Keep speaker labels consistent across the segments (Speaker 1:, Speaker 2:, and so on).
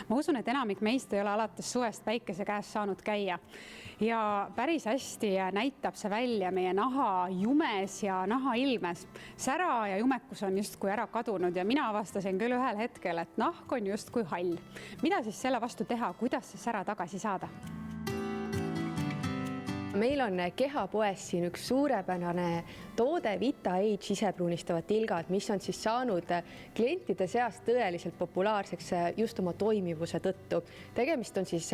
Speaker 1: Ma usun, et enamik meist ei ole alates suvest päikese käes saanud käia ja päris hästi näitab see välja meie naha jumes ja naha ilmes. Sära ja jumekus on justkui ära kadunud ja mina avastasin küll ühel hetkel, et nahk on justkui hall. Mida siis selle vastu teha, kuidas see sära tagasi saada?
Speaker 2: Meil on kehapoes siin üks suurepärane toode VitaAge isepruunistavad tilgad, mis on siis saanud klientide seas tõeliselt populaarseks just oma toimivuse tõttu. Tegemist on siis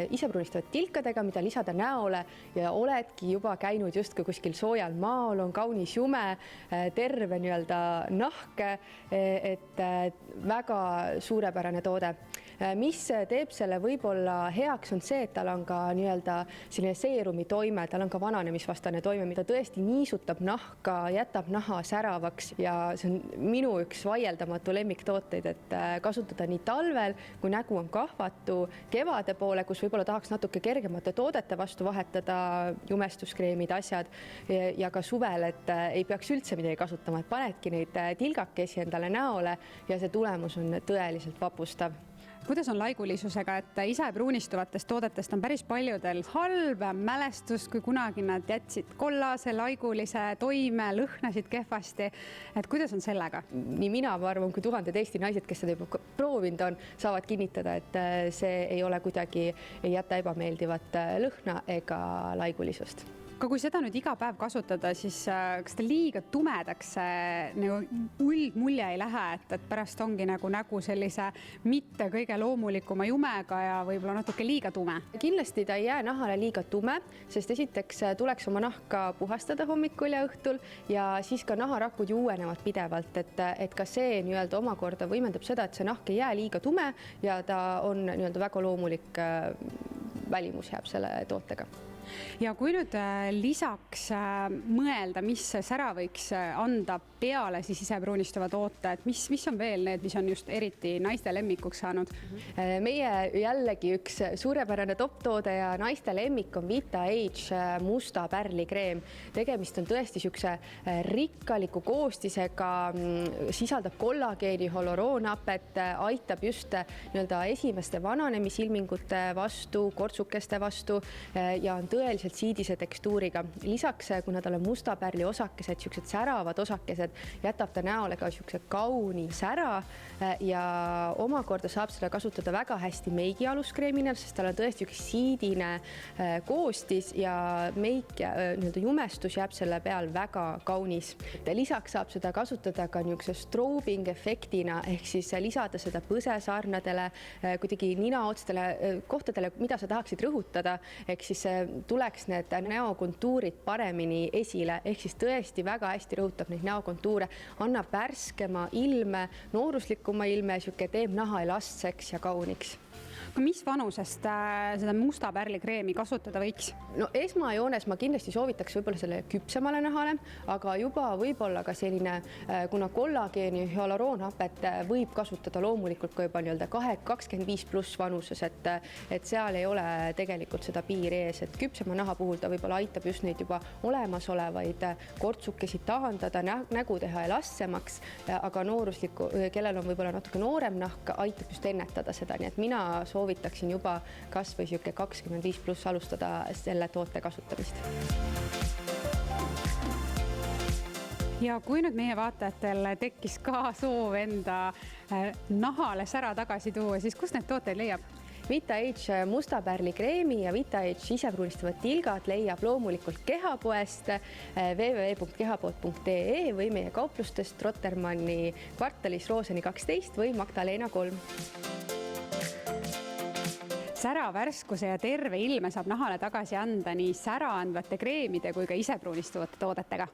Speaker 2: isepruunistavad tilkadega, mida lisada näole ja oledki juba käinud justkui kuskil soojal maal, on kaunis jume, terve nahk, et väga suurepärane toode. Mis teeb selle võib-olla heaks on see, et tal on ka selline seerumi toime, tal on ka vananemisvastane toime, mida tõesti niisutab nahka, jätab naha säravaks ja see on minu üks vaieldamatu lemmiktooteid, et kasutada nii talvel, kui nägu on kahvatu, kevade poole, kus võib-olla tahaks natuke kergemate toodete vastu vahetada, jumestuskreemid, asjad ja ka suvel, et ei peaks üldse midagi kasutama, et panedki neid tilgakesi endale näole ja see tulemus on tõeliselt vapustav.
Speaker 1: Kuidas on laigulisusega, et isepruunistuvatest toodetest on päris paljudel halb mälestus, kui kunagi nad jätsid kollase, laigulise toime, lõhnasid kehvasti. Et kuidas on sellega?
Speaker 2: Nii mina arvan, kui tuhanded Eesti naised, kes seda juba proovinud on, saavad kinnitada, et see ei ole kuidagi, ei jäta ebameeldivat lõhna ega laigulisust.
Speaker 1: Aga kui seda nüüd iga päev kasutada, siis kas ta liiga tumedaks uldmulje ei lähe, et pärast ongi nägu sellise mitte kõige loomulikuma jumega ja võib-olla natuke liiga tume?
Speaker 2: Kindlasti ta ei jää nahale liiga tume, sest esiteks tuleks oma nahka puhastada hommikul ja õhtul ja siis ka naharakud ju uuenevad pidevalt, et ka see omakorda võimendab seda, et see nahk ei jää liiga tume ja ta on väga loomulik välimus jääb selle tootega.
Speaker 1: Ja kui nüüd lisaks mõelda, mis sära võiks anda peale siis isepruunistuva toote, et mis on veel need, mis on just eriti naiste lemmikuks saanud?
Speaker 2: Meie jällegi üks suurepärane top-toode ja naiste lemmik on VitaAge musta pärlikreem. Tegemist on tõesti sükse rikkaliku koostisega, sisaldab kollageeni, hyaluroonhapet, aitab just esimeste vananemisilmingute vastu, kortsukeste vastu ja on tõeliselt siidise tekstuuriga. Lisaks, kuna tal on musta pärli osakesed, siuksed säravad osakesed, jätab ta näole ka siukse kauni sära ja omakorda saab seda kasutada väga hästi meigi aluskreemina, sest tal on tõesti üks siidine koostis ja meik ja jumestus jääb selle peal väga kaunis. Lisaks saab seda kasutada ka niisuguse strobing efektina ehk siis lisada seda põsesarnadele, kuidagi ninaotstele kohtadele, mida sa tahaksid rõhutada, ehk siis tuleks need näokontuurid paremini esile, ehk siis tõesti väga hästi rõhutab neid näokontuure, annab värskema ilme, nooruslikuma ilme, teeb naha elastseks ja kauniks.
Speaker 1: Mis vanusest seda musta pärlikreemi kasutada võiks?
Speaker 2: No esmajoones ma kindlasti soovitaks võib-olla selle küpsemale nahale, aga juba võib-olla ka selline, kuna kollageeni hyaluroonhapet võib kasutada loomulikult ka juba 25 pluss vanuses, et seal ei ole tegelikult seda piiri ees, et küpsema naha puhul ta võib-olla aitab just neid juba olemasolevaid kortsukesi taandada, nägu teha elastsemaks, aga noorusliku, kellel on võib-olla natuke noorem nahk, aitab just ennetada seda, nii et mina soovitaksin juba kas või 25 pluss alustada selle toote kasutamist.
Speaker 1: Ja kui nüüd meie vaatajatel tekkis ka soov enda nahale sära tagasi tuua, siis kus need tooteid leiab?
Speaker 2: VitaAge musta pärlikreemi ja VitaAge isepruunistavad tilgad leiab loomulikult kehapoest www.kehapood.ee või meie kauplustest Rotermanni kvartalis Rooseni 12 või Magdalena 3.
Speaker 1: Sära värskuse ja terve ilme saab nahale tagasi anda nii sära andvate kreemide kui ka isepruunistuvate toodetega.